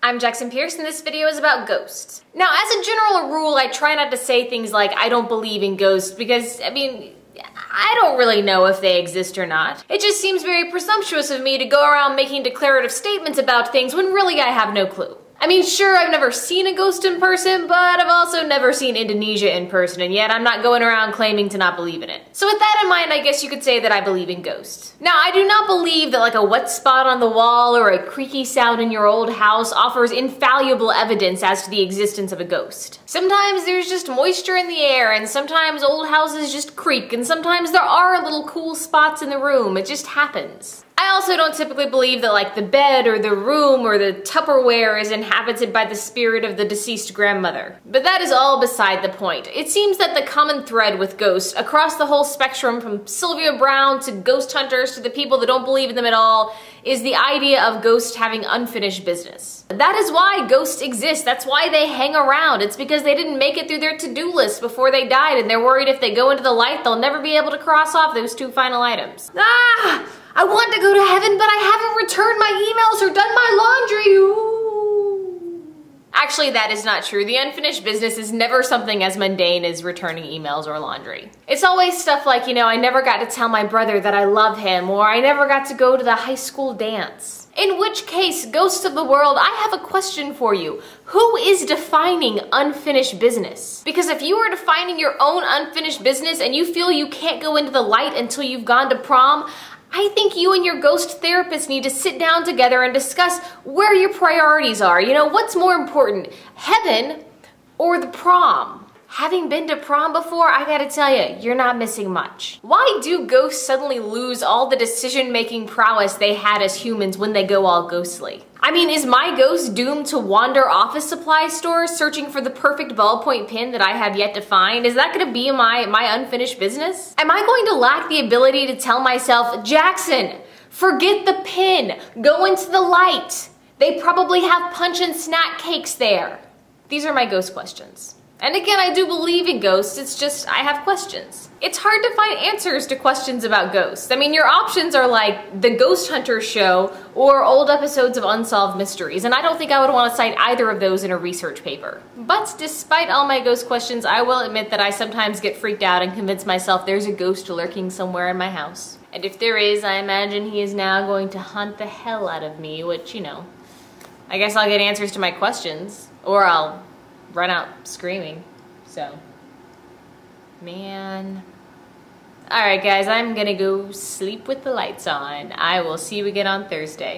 I'm Jackson Pearce and this video is about ghosts. Now, as a general rule, I try not to say things like, I don't believe in ghosts, because, I don't really know if they exist or not. It just seems very presumptuous of me to go around making declarative statements about things when really I have no clue. Sure, I've never seen a ghost in person, but I've also never seen Indonesia in person, and yet I'm not going around claiming to not believe in it. So with that in mind, I guess you could say that I believe in ghosts. Now, I do not believe that like a wet spot on the wall or a creaky sound in your old house offers infallible evidence as to the existence of a ghost. Sometimes there's just moisture in the air, and sometimes old houses just creak, and sometimes there are little cool spots in the room. It just happens. I also don't typically believe that like the bed or the room or the Tupperware is inhabited by the spirit of the deceased grandmother. But that is all beside the point. It seems that the common thread with ghosts across the whole spectrum from Sylvia Browne to ghost hunters to the people that don't believe in them at all is the idea of ghosts having unfinished business. That is why ghosts exist. That's why they hang around. It's because they didn't make it through their to-do list before they died, and they're worried if they go into the light, they'll never be able to cross off those two final items. I want to go to heaven, but I haven't returned my emails or done my laundry. Ooh. Actually, that is not true. The unfinished business is never something as mundane as returning emails or laundry. It's always stuff like, I never got to tell my brother that I love him, or I never got to go to the high school dance. In which case, ghosts of the world, I have a question for you. Who is defining unfinished business? Because if you are defining your own unfinished business and you feel you can't go into the light until you've gone to prom, I think you and your ghost therapist need to sit down together and discuss where your priorities are. What's more important, heaven or the prom? Having been to prom before, I gotta tell you, you're not missing much. Why do ghosts suddenly lose all the decision-making prowess they had as humans when they go all ghostly? Is my ghost doomed to wander office supply stores searching for the perfect ballpoint pen that I have yet to find? Is that gonna be my unfinished business? Am I going to lack the ability to tell myself, Jackson, forget the pen, go into the light. They probably have punch and snack cakes there. These are my ghost questions. And again, I do believe in ghosts, it's just I have questions. It's hard to find answers to questions about ghosts. Your options are like The Ghost Hunter Show or old episodes of Unsolved Mysteries, and I don't think I would want to cite either of those in a research paper. But despite all my ghost questions, I will admit that I sometimes get freaked out and convince myself there's a ghost lurking somewhere in my house. And if there is, I imagine he is now going to hunt the hell out of me, which, I guess I'll get answers to my questions, or I'll run out screaming, so, man. Alright guys, I'm gonna go sleep with the lights on. I will see you again on Thursday.